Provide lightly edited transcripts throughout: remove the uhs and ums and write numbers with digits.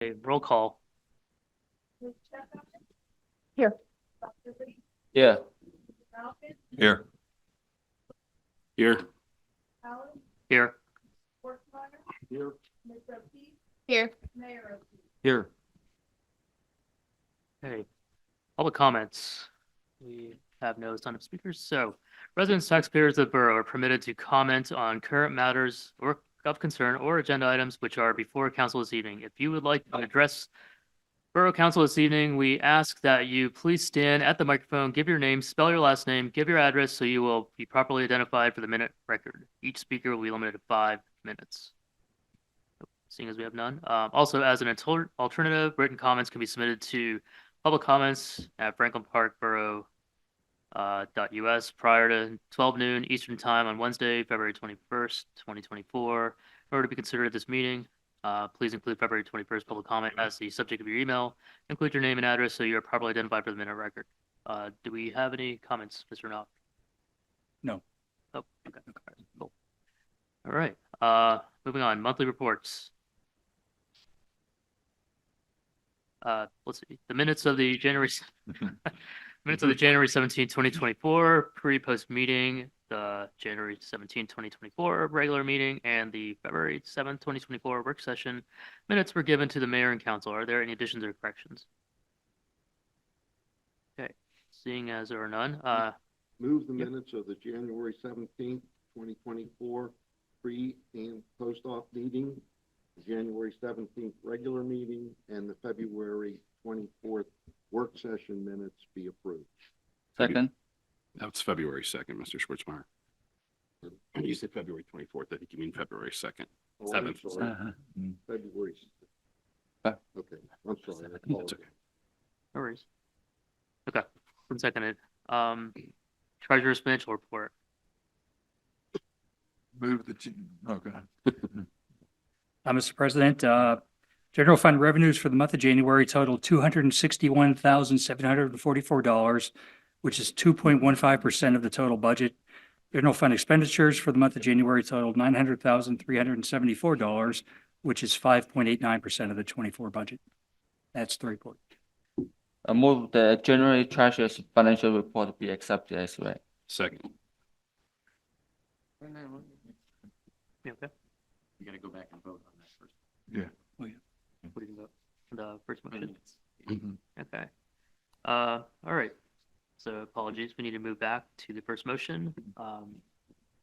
Okay, roll call. Here. Yeah. Here. Here. Here. Here. Here. Here. Okay. Public comments. We have no sign of speakers, so residents, taxpayers of the borough are permitted to comment on current matters or of concern or agenda items which are before council this evening. If you would like to address Borough Council this evening, we ask that you please stand at the microphone, give your name, spell your last name, give your address so you will be properly identified for the minute record. Each speaker will be limited to 5 minutes. Seeing as we have none. Also, as an alternative, written comments can be submitted to public comments at franklinparkborough.us prior to 12 noon Eastern Time on Wednesday, February 21st, 2024. In order to be considered at this meeting, please include February 21st public comment as the subject of your email. Include your name and address so you are properly identified for the minute record. Do we have any comments, Mr. Knopf? No. Oh, okay. Cool. All right. Moving on. Monthly reports. Let's see. The minutes of the January 17, 2024 pre-post meeting, the January 17, 2024 regular meeting, and the February 7, 2024 work session minutes were given to the mayor and council. Are there any additions or corrections? Okay, seeing as there are none, Move the minutes of the January 17th, 2024 pre and post-off meeting, the January 17th regular meeting, and the February 24th work session minutes be approved. Second. That's February 2nd, Mr. Schwartzmeyer. You said February 24th. I think you mean February 2nd. Oh, I'm 7th. sorry. Mm. February. Okay. Okay, I'm sorry. I That's apologize. okay. no worries. Okay, one seconded. Treasurer's financial report. Move the, okay. Mr. President, general fund revenues for the month of January totaled $261,744, which is 2.15% of the total budget. General fund expenditures for the month of January totaled $900,374, which is 5.89% of the 24 budget. That's the report. I move the January treasurer's financial report be accepted as read. Second. You okay? We gotta go back and vote on that first. What do you vote? The first motion? Mhm. Okay. All right. So apologies. We need to move back to the first motion.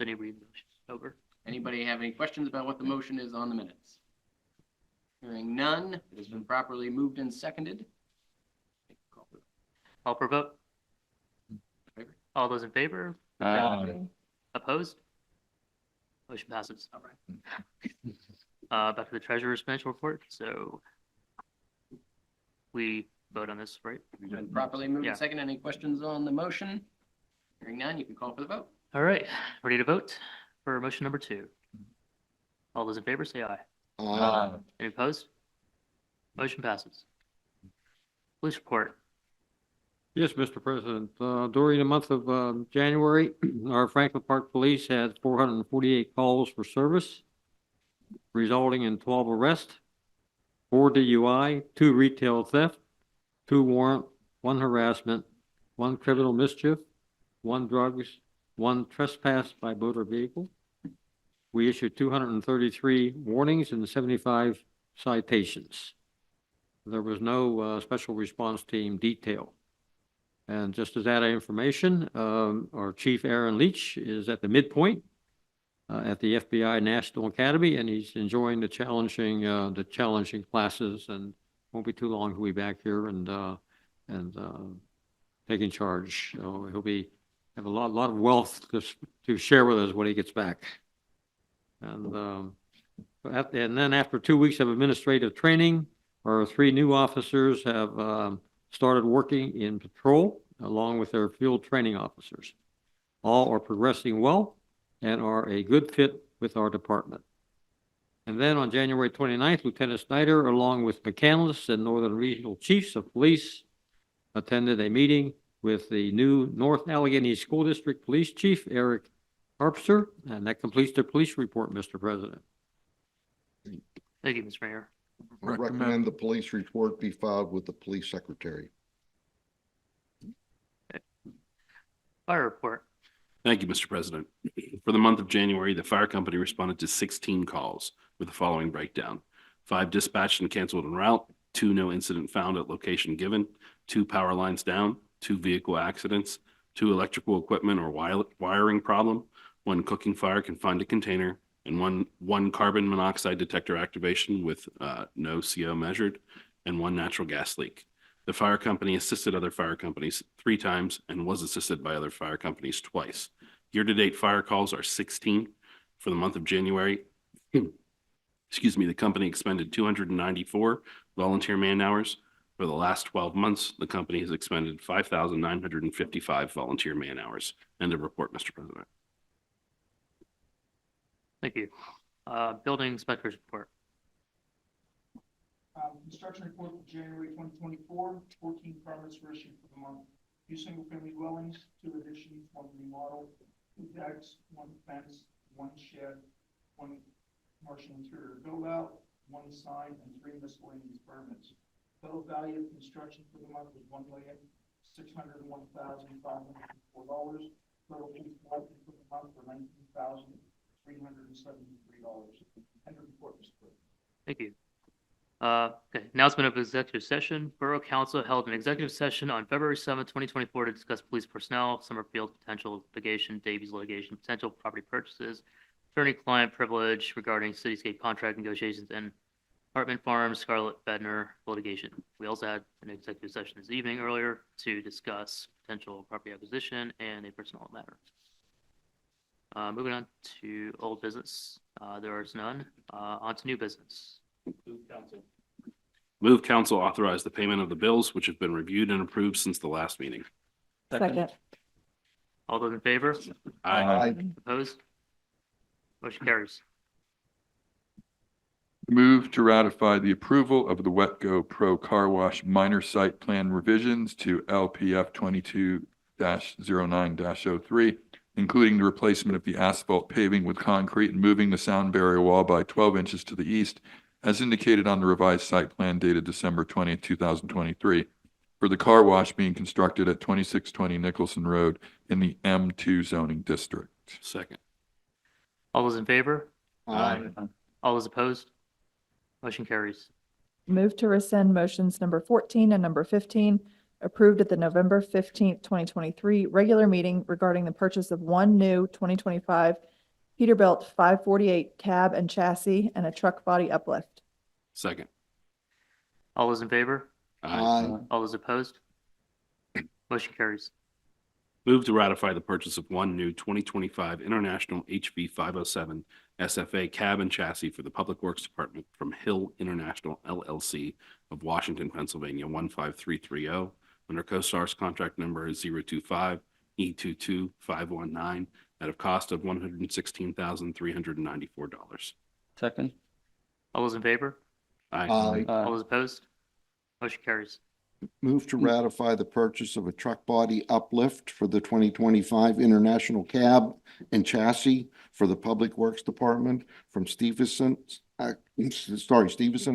Any read the motion over? Anybody have any questions about what the motion is on the minutes? Hearing none, it has been properly moved and seconded. All for vote? Favor? All those in favor? Aye. Opposed? Motion passes. All right. Back to the treasurer's financial report. So we vote on this, right? It's been properly moved Yeah. and seconded. Any questions on the motion? Hearing none, you can call for the vote. All right. Ready to vote for motion number 2. All those in favor say aye. Any opposed? Motion passes. Police report. Yes, Mr. President. During the month of January, our Franklin Park Police had 448 calls for service, resulting in 12 arrests, 4 DUI, 2 retail theft, 2 warrant, 1 harassment, 1 criminal mischief, 1 drugs, 1 trespass by motor vehicle. We issued 233 warnings and 75 citations. There was no special response team detail. And just as added information, our Chief Aaron Leach is at the midpoint at the FBI National Academy, and he's enjoying the challenging classes. And won't be too long he'll be back here and taking charge. So he'll have a lot of wealth to share with us when he gets back. And then after 2 weeks of administrative training, our 3 new officers have started working in patrol along with their field training officers. All are progressing well and are a good fit with our department. And then on January 29th, Lieutenant Snyder, along with McCandless and Northern Regional Chiefs of Police, attended a meeting with the new North Allegheny School District Police Chief, Eric Harpster, and that completes the police report, Mr. President. Thank you, Mr. Mayor. Recommend the police report be filed with the police secretary. Fire report. Thank you, Mr. President. For the month of January, the fire company responded to 16 calls with the following breakdown: 5 dispatched and canceled en route, 2 no incident found at location given, 2 power lines down, 2 vehicle accidents, 2 electrical equipment or wiring problem, 1 cooking fire confined to container, and one carbon monoxide detector activation with no CO measured, and 1 natural gas leak. The fire company assisted other fire companies 3 times and was assisted by other fire companies twice. Year-to-date fire calls are 16. For the month of January, excuse me, the company expended 294 volunteer man hours. For the last 12 months, the company has expended 5,955 volunteer man hours. End of report, Mr. President. Thank you. Building inspectors report. Construction report for January 2024, 14 permits were issued for the month. 2 single-family dwellings, 2 additions, 1 remodel, 2 decks, 1 fence, 1 shed, 1 commercial interior build-out, 1 sign, and 3 miscellaneous permits. Total value of construction for the month was $1,601,504. Total fees collected for the month were $19,373. End of report, Mr. President. Thank you. Okay, announcement of executive session. Borough Council held an executive session on February 7th, 2024 to discuss police personnel, Summerfield potential litigation, Davies litigation, potential property purchases, attorney-client privilege regarding cityscape contract negotiations, and Hartman Farms, Scarlett Bedner litigation. We also had an executive session this evening earlier to discuss potential property acquisition and a personnel matter. Moving on to old business. There is none. On to new business. Move council authorize the payment of the bills which have been reviewed and approved since the last meeting. Second. All those in favor? Opposed? Motion carries. Move to ratify the approval of the Wetco Pro Car Wash minor site plan revisions to LPF 22-09-03, including the replacement of the asphalt paving with concrete and moving the sound barrier wall by 12 inches to the east, as indicated on the revised site plan dated December 20th, 2023, for the car wash being constructed at 2620 Nicholson Road in the M2 zoning district. Second. All those in favor? Aye. All those opposed? Motion carries. Move to rescind motions number 14 and number 15 approved at the November 15th, 2023 regular meeting regarding the purchase of 1 new 2025 Peterbilt 548 cab and chassis and a truck body uplift. Second. All those in favor? Aye. All those opposed? Motion carries. Move to ratify the purchase of 1 new 2025 International HV 507 SFA cab and chassis for the Public Works Department from Hill International LLC of Washington, Pennsylvania 15330 under CoStar's contract number 025 E22519 at a cost of $116,394. Second. All those in favor? Aye. All those opposed? Motion carries. Move to ratify the purchase of a truck body uplift for the 2025 International Cab and Chassis for the Public Works Department from Stevenson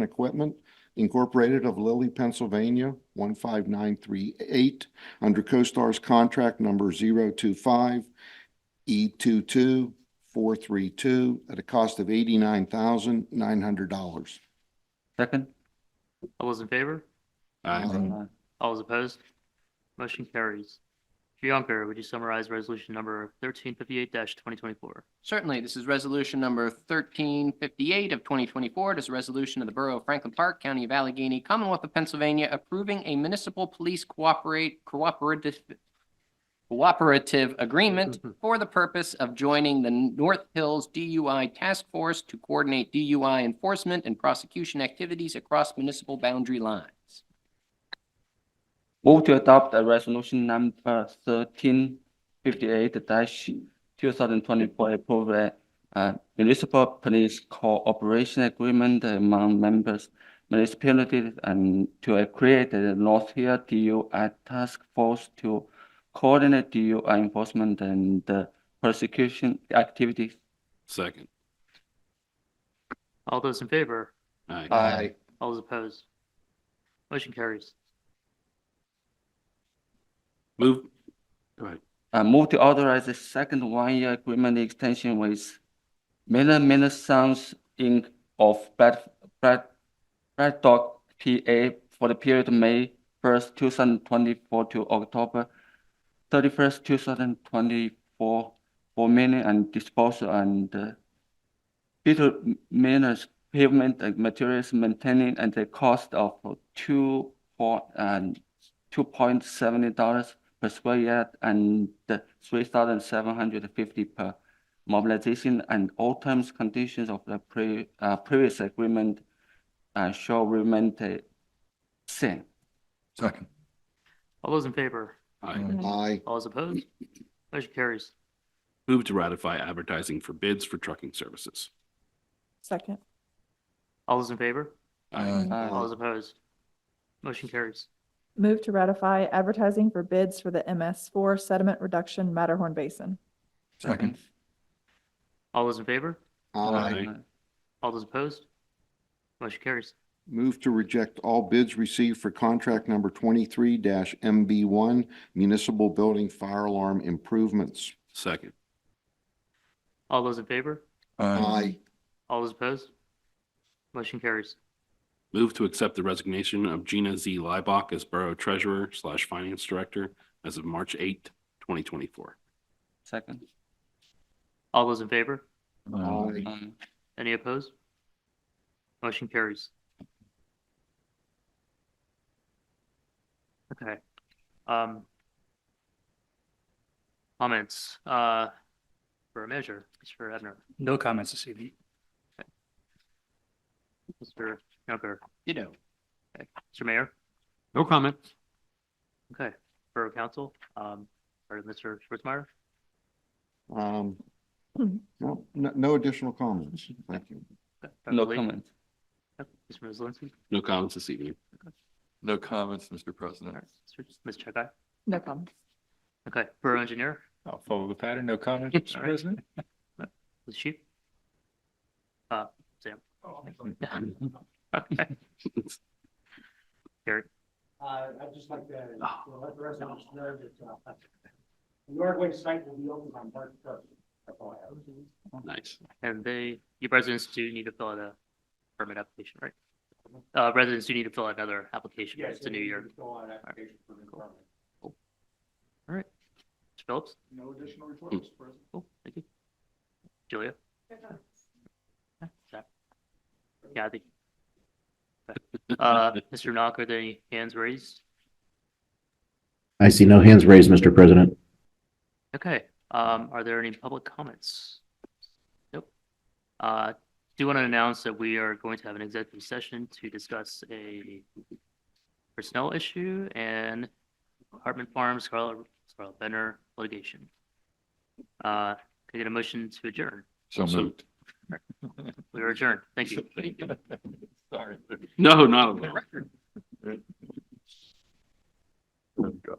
Equipment Incorporated of Lilly, Pennsylvania 15938 under CoStar's contract number 025 E22432 at a cost of $89,900. Second. All those in favor? Aye. All those opposed? Motion carries. Junker, would you summarize resolution number 1358-2024? Certainly, this is resolution number 1358 of 2024. This is a resolution of the Borough of Franklin Park, County of Allegheny, Commonwealth of Pennsylvania, approving a municipal police cooperative agreement for the purpose of joining the North Hills DUI Task Force to coordinate DUI enforcement and prosecution activities across municipal boundary lines. Move to adopt a resolution number 1358-2024 approve a municipal police cooperation agreement among members municipalities and to create a North Hill DUI task force to coordinate DUI enforcement and prosecution activities. Second. All those in favor? Aye. Aye. All those opposed? Motion carries. Move, go ahead. Move to authorize the second one-year agreement extension with Miller Sons Inc. of Brad Dog, PA for the period May 1st, 2024 to October 31st, 2024 for mailing and disposal and bituminous pavement materials maintaining at the cost of $2.70 per square yard and $3,750 per mobilization, and all terms, conditions of the previous agreement shall remain the same. Second. All those in favor? Aye. Aye. All those opposed? Motion carries. Move to ratify advertising for bids for trucking services. Second. All those in favor? Aye. All those opposed? Motion carries. Move to ratify advertising for bids for the MS4 sediment reduction Matterhorn Basin. Second. All those in favor? Aye. All those opposed? Motion carries. Move to reject all bids received for contract number 23-MB1 municipal building fire alarm improvements. Second. All those in favor? Aye. All those opposed? Motion carries. Move to accept the resignation of Gina Z. Leibach as Borough Treasurer / Finance Director as of March 8th, 2024. Second. All those in favor? Aye. Any opposed? Motion carries. Okay. Comments, for a measure, Mr. Ebner, No comments this evening. Mr. Junker, Ditto. Mr. Mayor. No comment. Okay, Borough Council, or Mr. Schwartzmeyer. No additional comments. Thank you. Okay, No Dr. Lee. comment. Okay, Mr. Moslinski. No comments this evening. No comments, Mr. President. All right, Ms. Chekai. No comments. Okay, Borough Engineer, I'll follow the pattern. No comment, All Mr. right. President. Ms. Chief. Sam. Oh, Okay. Gary. I'd just like to let the residents know that the Yardway site will be open on March 1st. That's all I have. Nice. And you residents do need to fill out a permit application, right? Residents do need to fill out another application. Right? Yes, It's a new year. Fill out an application for the permit. All right. Mr. Phillips. No additional reports, Mr. President. Cool. Thank you. Julia. Zach. Kathy. Okay. Mr. Knock, are there any hands raised? I see no hands raised, Mr. President. Okay. Are there any public comments? Nope. Do want to announce that we are going to have an executive session to discuss a personnel issue and Hartman Farms, Scarlett Benner litigation. Can I get a motion to adjourn? So moved. We are adjourned. Thank you. Sorry. No, not on the record. Oh, God.